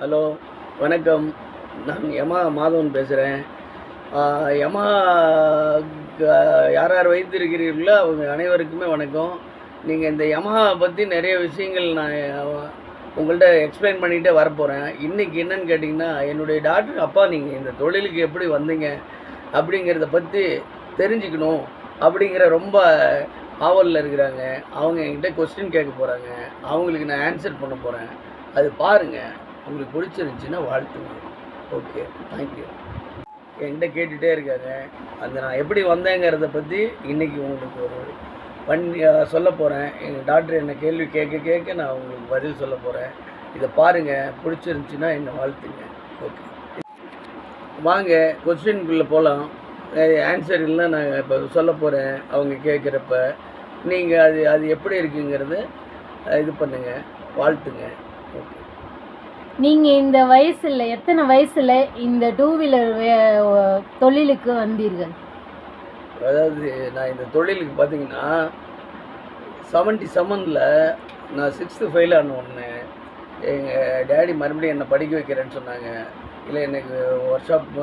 Hello, வணக்கம். நான் யமா மாதவன் பேசுகிறேன். யமா க யார் யார் வைத்திருக்கிறீர்களோ அவங்க அனைவருக்குமே வணக்கம். நீங்கள் இந்த யமஹா பற்றி நிறைய விஷயங்கள் நான் உங்கள்ட்ட எக்ஸ்பிளைன் பண்ணிகிட்டே வரப்போகிறேன். இன்றைக்கி என்னன்னு கேட்டிங்கன்னா, என்னுடைய டாக்டர் அப்பா நீங்கள் இந்த தொழிலுக்கு எப்படி வந்தீங்க அப்படிங்கிறத பற்றி தெரிஞ்சுக்கணும் அப்படிங்கிற ரொம்ப ஆவலில் இருக்கிறாங்க. அவங்க என்கிட்ட கொஸ்டின் கேட்க போகிறாங்க. அவங்களுக்கு நான் ஆன்சர் பண்ண போகிறேன். அது பாருங்கள். உங்களுக்கு பிடிச்சிருந்துச்சின்னா வாழ்த்துங்க. Okay, thank you. என்கிட்ட கேட்டுகிட்டே இருக்காங்க. அந்த நான் எப்படி வந்தேங்கிறத பற்றி இன்றைக்கி உங்களுக்கு ஒரு சொல்ல போகிறேன். எங்கள் டாக்டர் என்னை கேள்வி கேட்க கேட்க நான் உங்களுக்கு பதில் சொல்ல போகிறேன். இதை பாருங்கள், பிடிச்சிருந்துச்சின்னா என்னை வாழ்த்துங்க. ஓகே, வாங்க கொஸ்டின்குள்ளே போகலாம். ஆன்சர் இல்லை நான் இப்போ சொல்ல போகிறேன். அவங்க கேட்குறப்ப நீங்கள் அது எப்படி இருக்குங்கிறத இது பண்ணுங்கள், வாழ்த்துங்க. ஓகே. நீங்கள் இந்த வயசில் எத்தனை வயசில் இந்த டூ வீலர் தொழிலுக்கு வந்தீர்கள்? அதாவது நான் இந்த தொழிலுக்கு பார்த்தீங்கன்னா 77ல் நான் 6th ஃபெயில் ஆன உடனே எங்கள் டேடி மறுபடியும் என்னை படிக்க வைக்கிறேன்னு சொன்னாங்க. இல்லை எனக்கு ஒர்க் ஷாப்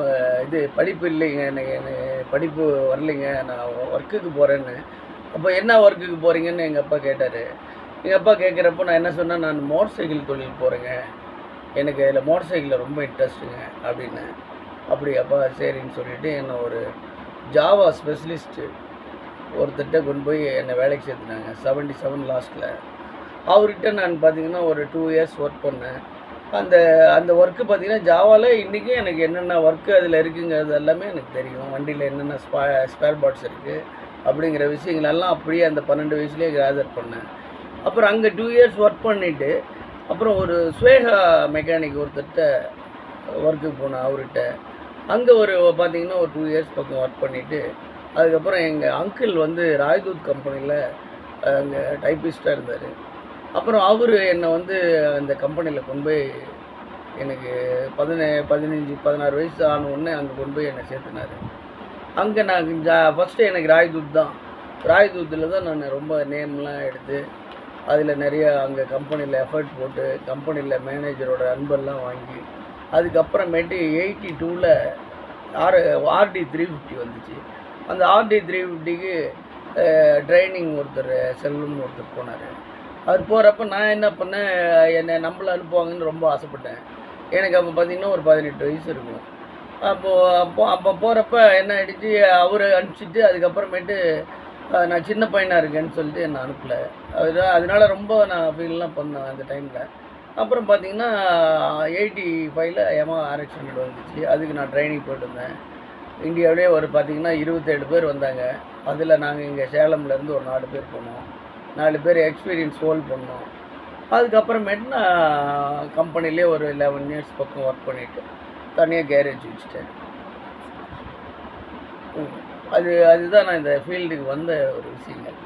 இது படிப்பு இல்லைங்க, எனக்கு படிப்பு வரலைங்க, நான் ஒர்க்குக்கு போகிறேன்னு. அப்போ என்ன ஒர்க்குக்கு போகிறீங்கன்னு எங்கள் அப்பா கேட்டார். எங்கள் அப்பா கேட்குறப்போ நான் என்ன சொன்னேன், நான் மோட்டர் சைக்கிள் தொழில் போகிறேங்க, எனக்கு அதில் மோட்டர் சைக்கிளில் ரொம்ப இன்ட்ரெஸ்ட்டுங்க அப்படின்னு. அப்படி அப்பா சரின்னு சொல்லிவிட்டு என்னை ஒரு ஜாவா ஸ்பெஷலிஸ்ட்டு ஒருத்தர்கிட்ட கொண்டு போய் என்னை வேலைக்கு சேர்த்துனாங்க 77 லாஸ்ட்டில். அவர்கிட்ட நான் பார்த்திங்கன்னா ஒரு 2 இயர்ஸ் ஒர்க் பண்ணேன். அந்த ஒர்க்கு பார்த்திங்கன்னா ஜாவாவில் இன்றைக்கும் எனக்கு என்னென்ன ஒர்க்கு அதில் இருக்குங்கிறது எல்லாமே எனக்கு தெரியும். வண்டியில் என்னென்ன ஸ்பேர் பார்ட்ஸ் இருக்குது அப்படிங்கிற விஷயங்களெல்லாம் அப்படியே அந்த 12 வயசுலேயே கேதர் பண்ணேன். அப்புறம் அங்கே 2 இயர்ஸ் ஒர்க் பண்ணிவிட்டு அப்புறம் ஒரு ஸ்வேகா மெக்கானிக் ஒருத்தர்கிட்ட ஒர்க்குக்கு போனேன். அவர்கிட்ட அங்கே ஒரு பார்த்திங்கன்னா ஒரு 2 இயர்ஸ் பக்கம் ஒர்க் பண்ணிவிட்டு அதுக்கப்புறம் எங்கள் அங்கிள் வந்து ராய்தூத் கம்பெனியில் அங்கே டைப்பிஸ்ட்டாக இருந்தார். அப்புறம் அவர் என்னை வந்து அந்த கம்பெனியில் கொண்டு போய் எனக்கு 15-16 வயசு ஆன உடனே அங்கே கொண்டு போய் என்னை சேர்த்துனார். அங்கே நான் ஃபஸ்ட்டு எனக்கு ராய்தூத் தான். ராய்தூத்தில் தான் நான் ரொம்ப நேம்லாம் எடுத்து அதில் நிறைய அங்கே கம்பெனியில் எஃபர்ட் போட்டு கம்பெனியில் மேனேஜரோட அன்பெல்லாம் வாங்கி அதுக்கப்புறமேட்டு 82ல் RD 350 வந்துச்சு. அந்த RD 350க்கு ட்ரைனிங் ஒருத்தர் செல்வம்னு ஒருத்தர் போனார். அவர் போகிறப்ப நான் என்ன பண்ணேன், என்னை நம்மளை அனுப்புவாங்கன்னு ரொம்ப ஆசைப்பட்டேன். எனக்கு அப்போ பார்த்திங்கன்னா ஒரு 18 வயசு இருக்கும். அப்போ போகிறப்ப என்ன ஆகிடுச்சு, அவரை அனுப்பிச்சிட்டு அதுக்கப்புறமேட்டு நான் சின்ன பையனாக இருக்கேன்னு சொல்லிட்டு என்னை அனுப்பலை. அதனால ரொம்ப நான் ஃபீல்லாம் பண்ணேன் அந்த டைமில். அப்புறம் பார்த்திங்கன்னா 85ல் யமா RX 100 வந்துச்சு. அதுக்கு நான் ட்ரைனிங் போயிட்டு இருந்தேன். இந்தியாவிலே ஒரு பார்த்திங்கன்னா 27 பேர் வந்தாங்க. அதில் நாங்கள் இங்கே சேலம்லேருந்து ஒரு 4 பேர் போனோம். 4 பேர் எக்ஸ்பீரியன்ஸ் ஹோல்ட் பண்ணோம். அதுக்கப்புறமேட்டு நான் கம்பெனிலே ஒரு 11 இயர்ஸ் பக்கம் ஒர்க் பண்ணிவிட்டு தனியாக கேரேஜ் வச்சுட்டேன். அதுதான் நான் இந்த ஃபீல்டுக்கு வந்த ஒரு விஷயங்கள்.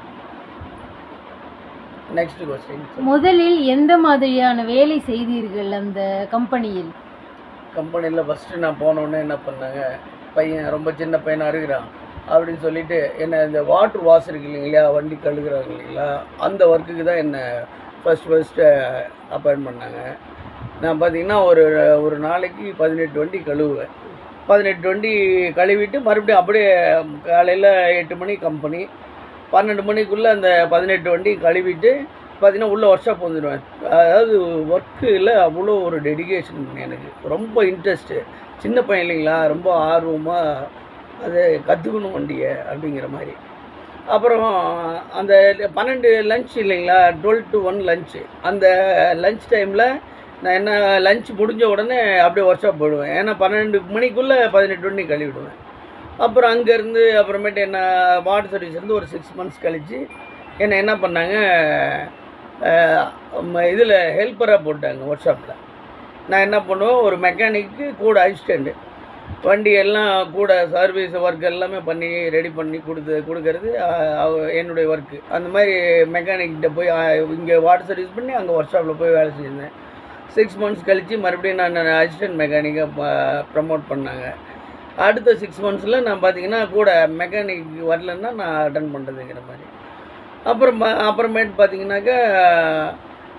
Next question. முதலில் எந்த மாதிரியான வேலை செய்தீர்கள் அந்த கம்பெனியில்? கம்பெனியில் ஃபஸ்ட்டு நான் போனோடனே என்ன பண்ணாங்க, பையன் ரொம்ப சின்ன பையனாக இருக்கிறான் அப்படின்னு சொல்லிட்டு என்னை இந்த வாட்ரு வாஷ் இருக்கு இல்லைங்களா, வண்டி கழுகுறாங்க இல்லைங்களா, அந்த ஒர்க்குக்கு தான் என்னை ஃபஸ்ட்டு அப்பாயின்ட் பண்ணாங்க. நான் பார்த்திங்கன்னா ஒரு நாளைக்கு 18 வண்டி கழுவுவேன். 18 வண்டி கழுவிட்டு மறுபடியும் அப்படியே காலையில் 8 மணி கம்பெனி, 12 மணிக்குள்ளே அந்த 18 வண்டி கழுவிட்டு பார்த்திங்கன்னா உள்ளே ஒர்க் ஷாப் வந்துடுவேன். அதாவது ஒர்க்கில் அவ்வளோ ஒரு டெடிகேஷன், எனக்கு ரொம்ப இன்ட்ரெஸ்ட்டு. சின்ன பையன் இல்லைங்களா, ரொம்ப ஆர்வமாக அதை கற்றுக்கணும் வண்டியை அப்படிங்கிற மாதிரி. அப்புறம் அந்த 12 லன்ச் இல்லைங்களா, 12 to 1 லன்ச்சு. அந்த லன்ச் டைமில் நான் என்ன லன்ச் முடிஞ்ச உடனே அப்படியே ஒர்க் ஷாப் போயிடுவேன். ஏன்னா 12 மணிக்குள்ளே 18 வண்டி கழுவிடுவேன். அப்புறம் அங்கேருந்து அப்புறமேட்டு என்ன வாட்டர் சர்வீஸ் வந்து ஒரு 6 மந்த்ஸ் கழித்து என்னை என்ன பண்ணாங்க, இதில் ஹெல்ப்பராக போட்டாங்க ஒர்க் ஷாப்பில். நான் என்ன பண்ணுவேன், ஒரு மெக்கானிக்கு கூட அசிஸ்டண்ட்டு, வண்டி எல்லாம் கூட சர்வீஸ் ஒர்க் எல்லாமே பண்ணி ரெடி பண்ணி கொடுக்கறது என்னுடைய ஒர்க்கு. அந்த மாதிரி மெக்கானிக்கிட்ட போய் இங்கே வாட்டர் சர்வீஸ் பண்ணி அங்கே ஒர்க் ஷாப்பில் போய் வேலை செஞ்சிருந்தேன். 6 மந்த்ஸ் கழித்து மறுபடியும் நான் அசிஸ்டன்ட் மெக்கானிக்காக ப்ரமோட் பண்ணாங்க. அடுத்த 6 மந்த்ஸில் நான் பார்த்திங்கன்னா கூட மெக்கானிக் வரலன்னா நான் அட்டன் பண்ணுறதுங்கிற மாதிரி. அப்புறமேட்டு பார்த்திங்கனாக்கா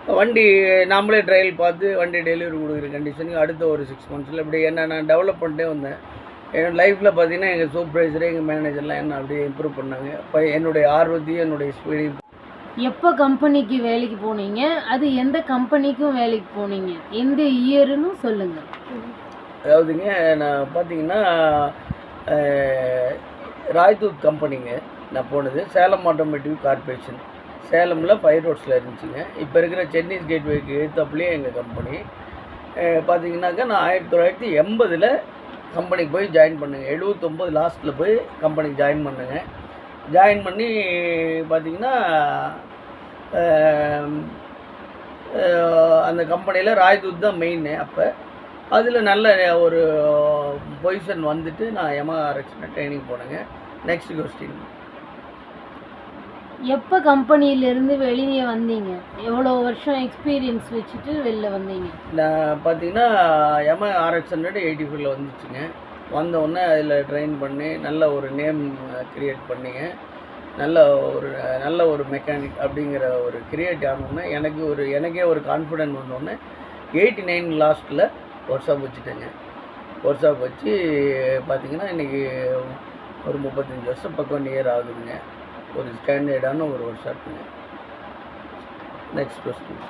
வண்டி நாமளே ட்ரையல் பார்த்து வண்டி டெலிவரி கொடுக்குற கண்டிஷனுக்கு அடுத்த ஒரு 6 மந்த்ஸில் இப்படி என்ன நான் டெவலப் பண்ணிட்டே வந்தேன். என் லைஃப்பில் பார்த்தீங்கன்னா எங்கள் சூப்பர்வைசரு எங்கள் மேனேஜர்லாம் என்ன அப்படியே இம்ப்ரூவ் பண்ணாங்க. இப்போ என்னுடைய ஆர்வத்தையும் என்னுடைய ஸ்பீடையும். எப்போ கம்பெனிக்கு வேலைக்கு போனீங்க, அது எந்த கம்பெனிக்கும் வேலைக்கு போனீங்க, எந்த இயருன்னு சொல்லுங்கள். அதாவதுங்க நான் பார்த்தீங்கன்னா ராய்தூத் கம்பெனிங்க நான் போனது. சேலம் ஆட்டோமேட்டிவ் கார்பரேஷன் சேலமில் 5 ரோட்ஸில் இருந்துச்சுங்க. இப்போ இருக்கிற சென்னைஸ் கேட்வேக்கு எழுத்தாப்புலேயே எங்கள் கம்பெனி. பார்த்தீங்கன்னாக்கா நான் 1980 கம்பெனிக்கு போய் ஜாயின் பண்ணுங்க. 79 லாஸ்ட்டில் போய் கம்பெனிக்கு ஜாயின் பண்ணுங்க. ஜாயின் பண்ணி பார்த்தீங்கன்னா அந்த கம்பெனியில் ராய்தூத் தான் மெயின். அப்போ அதில் நல்ல ஒரு பொசிஷன் வந்துட்டு நான் யமஹா ஆர்எக்ஸில் ட்ரைனிங் போனேங்க. Next question. எப்போ கம்பெனியிலேருந்து வெளியே வந்தீங்க, எவ்வளோ வருஷம் எக்ஸ்பீரியன்ஸ் வச்சுட்டு வெளில வந்தீங்க? நான் பார்த்தீங்கன்னா யமஹா ஆர்எக்ஸ் 185 வந்துச்சுங்க. வந்தவுடனே அதில் ட்ரெயின் பண்ணி நல்ல ஒரு நேம் க்ரியேட் பண்ணிங்க. நல்ல ஒரு மெக்கானிக் அப்படிங்கிற ஒரு க்ரியேட் ஆனோடனே எனக்கே ஒரு கான்ஃபிடென்ட் வந்தோடனே 89 லாஸ்ட்டில் ஒர்க் ஷாப் வச்சுட்டேங்க. ஒர்க் ஷாப் வச்சு பார்த்தீங்கன்னா இன்றைக்கி ஒரு 35 வருஷம் பக்கம் நியர் ஆகுதுங்க. ஒரு ஸ்டாண்டர்டான ஒரு ஒர்க் ஷாப்புங்க. Next question.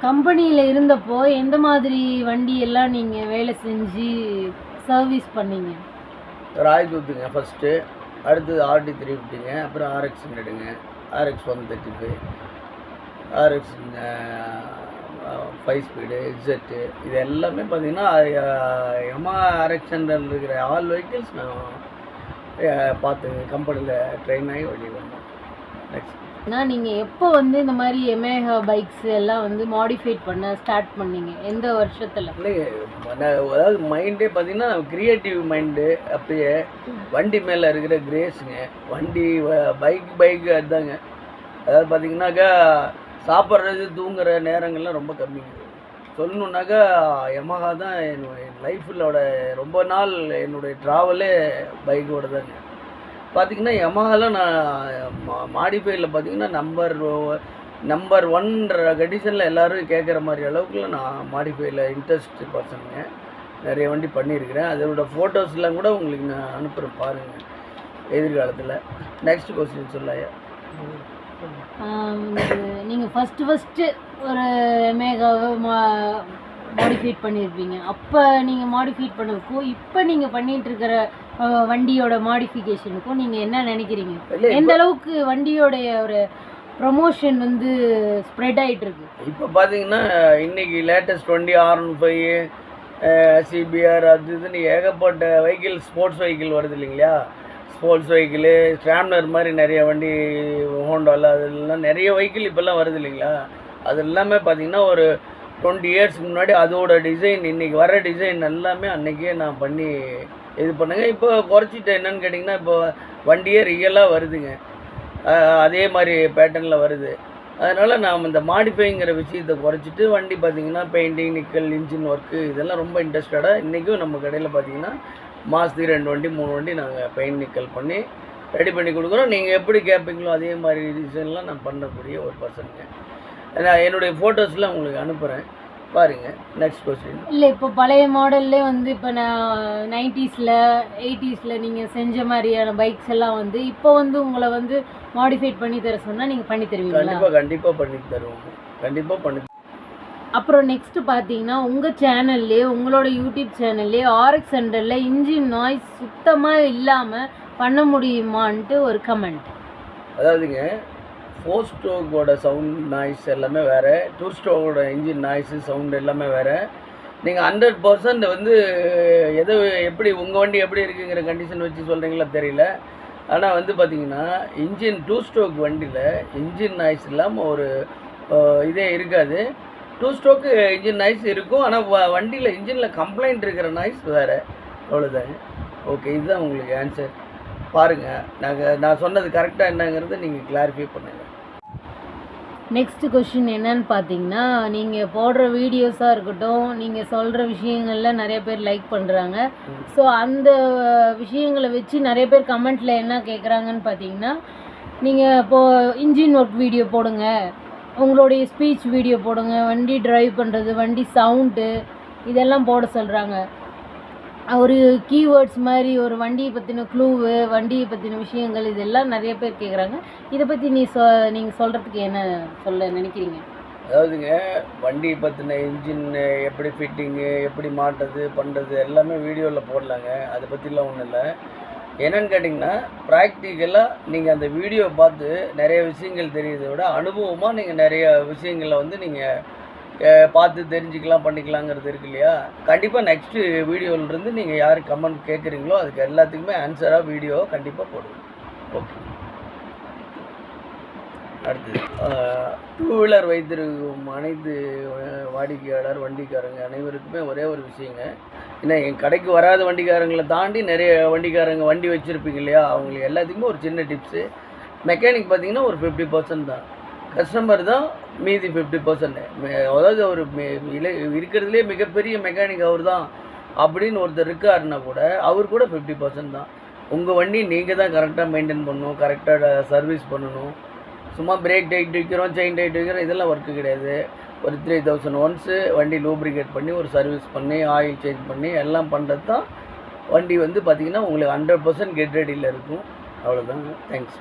கம்பெனியில் இருந்தப்போ எந்த மாதிரி வண்டி எல்லாம் நீங்கள் வேலை செஞ்சு சர்வீஸ் பண்ணீங்க? ராய்தூத்துங்க ஃபஸ்ட்டு, அடுத்தது RD 350ங்க, அப்புறம் RX 100ங்க, RX 135, RX 5 ஸ்பீடு, எக்ஸெட்டு, இது எல்லாமே பார்த்தீங்கன்னா யமஹா RX 100 இருக்கிற ஆல் வெஹிக்கிள்ஸ் நான் பார்த்து கம்பெனியில் ட்ரெயின் ஆகி வெளியே வந்தேன். நெக்ஸ்ட். நீங்கள் எப்போ வந்து இந்த மாதிரி யமஹா பைக்ஸ் எல்லாம் வந்து மாடிஃபைட் பண்ண ஸ்டார்ட் பண்ணீங்க, எந்த வருஷத்தில்? அதாவது மைண்டே பார்த்தீங்கன்னா க்ரியேட்டிவ் மைண்டு. அப்பயே வண்டி மேலே இருக்கிற கிரேஸுங்க, வண்டி பைக்கு அதுதாங்க. அதாவது பார்த்தீங்கன்னாக்கா சாப்பிட்றது தூங்குற நேரங்கள்லாம் ரொம்ப கம்மிங்க. சொல்லணுன்னாக்கா யமஹா தான் என்னுடைய லைஃபிலோட ரொம்ப நாள் என்னுடைய ட்ராவலே பைக்கோடு தாங்க. பார்த்திங்கன்னா யமஹாவில் நான் மாடிஃபைல பார்த்திங்கன்னா நம்பர் 1 கண்டிஷனில் எல்லோரும் கேட்குற மாதிரி அளவுக்குள்ள நான் மாடிஃபைல இன்ட்ரெஸ்ட் பர்சனுங்க. நிறைய வண்டி பண்ணியிருக்கிறேன். அதோட ஃபோட்டோஸ்லாம் கூட உங்களுக்கு நான் அனுப்புகிறேன் பாருங்கள் எதிர்காலத்தில். நெக்ஸ்ட் கொஸ்டின் சொல்லாயா. நீங்கள் ஃபஸ்ட்டு ஒரு யமஹாவை மாடிஃபைட் பண்ணியிருப்பீங்க. அப்போ நீங்கள் மாடிஃபைட் பண்ணதுக்கும் இப்போ நீங்கள் பண்ணிகிட்டு இருக்கிற வண்டியோட மாடிஃபிகேஷனுக்கும் நீங்கள் என்ன நினைக்கிறீங்க? எந்த அளவுக்கு வண்டியோடைய ஒரு ப்ரமோஷன் வந்து ஸ்ப்ரெட் ஆகிட்டு இருக்கு? இப்போ பார்த்தீங்கன்னா இன்றைக்கி லேட்டஸ்ட் வண்டி R15, CBR, அது இதுன்னு ஏகப்பட்ட வெஹிக்கிள், ஸ்போர்ட்ஸ் வெஹிக்கிள் வருது இல்லைங்களா. ஸ்போர்ட்ஸ் வெஹிக்கிளு, ஸ்ட்ராம்லர் மாதிரி நிறைய வண்டி, ஹோண்டாவில் அதெல்லாம் நிறைய வெஹிக்கிள் இப்போல்லாம் வருது இல்லைங்களா. அது எல்லாமே பார்த்திங்கன்னா ஒரு 20 இயர்ஸ்க்கு முன்னாடி அதோட டிசைன், இன்றைக்கி வர டிசைன் எல்லாமே அன்றைக்கே நான் பண்ணி இது பண்ணுங்க. இப்போ குறைச்சிட்டேன். என்னென்னு கேட்டிங்கன்னா இப்போ வண்டியே ரியலாக வருதுங்க, அதே மாதிரி பேட்டர்னில் வருது. அதனால் நாம் இந்த மாடிஃபைங்கிற விஷயத்தை குறைச்சிட்டு வண்டி பார்த்திங்கன்னா பெயிண்டிங், நிக்கல், இன்ஜின் ஒர்க்கு இதெல்லாம் ரொம்ப இன்ட்ரெஸ்டடாக இன்றைக்கும் நம்ம கடையில் பார்த்திங்கன்னா மாதத்துக்கு 2 வண்டி 3 வண்டி நாங்கள் பெயிண்ட் நிக்கல் பண்ணி ரெடி பண்ணி கொடுக்குறோம். நீங்கள் எப்படி கேட்பீங்களோ அதே மாதிரி டிசைன்லாம் நான் பண்ணக்கூடிய ஒரு பர்சனுங்க. நான் என்னுடைய ஃபோட்டோஸ்லாம் உங்களுக்கு அனுப்புகிறேன் பாருங்கள். Next question. இல்லை, இப்போ பழைய மாடல்லே வந்து இப்போ நான் 90s 80s நீங்கள் செஞ்ச மாதிரியான பைக்ஸ் எல்லாம் வந்து இப்போ வந்து உங்களை வந்து மாடிஃபைட் பண்ணி தர சொன்னால் நீங்கள் பண்ணி தருவீங்களா? கண்டிப்பாக பண்ணி தருவோம். கண்டிப்பாக பண்ணி. அப்புறம் நெக்ஸ்ட்டு பார்த்தீங்கன்னா உங்கள் சேனல்லே, உங்களோட யூடியூப் சேனல்லே RX 100 இன்ஜின் நாய்ஸ் சுத்தமாக இல்லாமல் பண்ண முடியுமான்ட்டு ஒரு கமெண்ட். அதாவதுங்க 4 ஸ்ட்ரோக்கோட சவுண்ட் நாய்ஸ் எல்லாமே வேறு, 2 ஸ்ட்ரோக்கோட இன்ஜின் நாய்ஸு சவுண்ட் எல்லாமே வேறு. நீங்கள் 100% வந்து எப்படி உங்கள் வண்டி எப்படி இருக்குங்கிற கண்டிஷன் வச்சு சொல்கிறீங்களா தெரியல. ஆனால் வந்து பார்த்திங்கன்னா இன்ஜின் 2 ஸ்ட்ரோக் வண்டியில் இன்ஜின் நாய்ஸ் இல்லாமல் ஒரு இதே இருக்காது. 2 ஸ்ட்ரோக்கு இன்ஜின் நாய்ஸ் இருக்கும், ஆனால் வண்டியில் இன்ஜினில் கம்ப்ளைண்ட் இருக்கிற நாய்ஸ் வேறு. அவ்வளோதாங்க. ஓகே, இதுதான் உங்களுக்கு ஆன்சர். பாருங்கள், நான் சொன்னது கரெக்டாக என்னங்கிறத நீங்கள் கிளாரிஃபை பண்ணுங்கள். நெக்ஸ்ட்டு கொஷின் என்னன்னு பார்த்தீங்கன்னா, நீங்கள் போடுற வீடியோஸாக இருக்கட்டும், நீங்கள் சொல்கிற விஷயங்களில் நிறைய பேர் லைக் பண்ணுறாங்க. ஸோ அந்த விஷயங்களை வச்சு நிறைய பேர் கமெண்ட்டில் என்ன கேட்குறாங்கன்னு பார்த்தீங்கன்னா, நீங்கள் இப்போது இன்ஜின் ஒர்க் வீடியோ போடுங்க, உங்களுடைய ஸ்பீச் வீடியோ போடுங்க, வண்டி டிரைவ் பண்ணுறது, வண்டி சவுண்டு இதெல்லாம் போட சொல்கிறாங்க. ஒரு கீவேர்ட்ஸ் மாதிரி ஒரு வண்டியை பற்றின க்ளூவு, வண்டியை பற்றின விஷயங்கள் இதெல்லாம் நிறைய பேர் கேட்குறாங்க. இதை பற்றி நீங்கள் சொல்கிறதுக்கு என்ன சொல்ல நினைக்கிறீங்க? அதாவதுங்க, வண்டி பற்றின இன்ஜின் எப்படி ஃபிட்டிங்கு, எப்படி மாட்டுறது பண்ணுறது எல்லாமே வீடியோவில் போடலாங்க. அதை பற்றிலாம் ஒன்றும் இல்லை. என்னென்னு கேட்டிங்கன்னா, ப்ராக்டிக்கலாக நீங்கள் அந்த வீடியோ பார்த்து நிறைய விஷயங்கள் தெரியுறதை விட அனுபவமாக நீங்கள் நிறைய விஷயங்களை வந்து நீங்கள் பார்த்து தெரிஞ்சுக்கலாம், பண்ணிக்கலாங்கிறது இருக்கு இல்லையா? கண்டிப்பாக நெக்ஸ்ட்டு வீடியோவிலேருந்து நீங்கள் யார் கமெண்ட் கேட்குறீங்களோ அதுக்கு எல்லாத்துக்குமே ஆன்சராக வீடியோ கண்டிப்பாக போடுங்க. ஓகே. அடுத்தது, டூ வீலர் வைத்திருக்கும் அனைத்து வாடிக்கையாளர் வண்டிக்காரங்க அனைவருக்குமே ஒரே ஒரு விஷயங்க. ஏன்னா என் கடைக்கு வராத வண்டிக்காரங்களை தாண்டி நிறைய வண்டிக்காரங்க வண்டி வச்சுருப்பீங்க இல்லையா? அவங்களுக்கு எல்லாத்துக்குமே ஒரு சின்ன டிப்ஸு. மெக்கானிக் பார்த்திங்கன்னா ஒரு 50% தான், கஸ்டமர் தான் மீதி 50%. அதாவது ஒரு இருக்கிறதுலே மிகப்பெரிய மெக்கானிக் அவர் தான் அப்படின்னு ஒருத்தர் இருக்காருன்னா கூட அவர் கூட 50% தான். உங்கள் வண்டி நீங்கள் தான் கரெக்டாக மெயின்டைன் பண்ணணும், கரெக்டாக சர்வீஸ் பண்ணணும். சும்மா பிரேக் டைட் வைக்கிறோம், செயின் டைட் வைக்கிறோம், இதெல்லாம் ஒர்க்கு கிடையாது. ஒரு 3000 ஒன்ஸு வண்டி லூப்ரிகேட் பண்ணி ஒரு சர்வீஸ் பண்ணி ஆயில் சேஞ்ச் பண்ணி எல்லாம் பண்ணுறது தான் வண்டி வந்து பார்த்திங்கன்னா உங்களுக்கு 100% கெட் ரெடியில் இருக்கும். அவ்வளோதாங்க. தேங்க்ஸ்.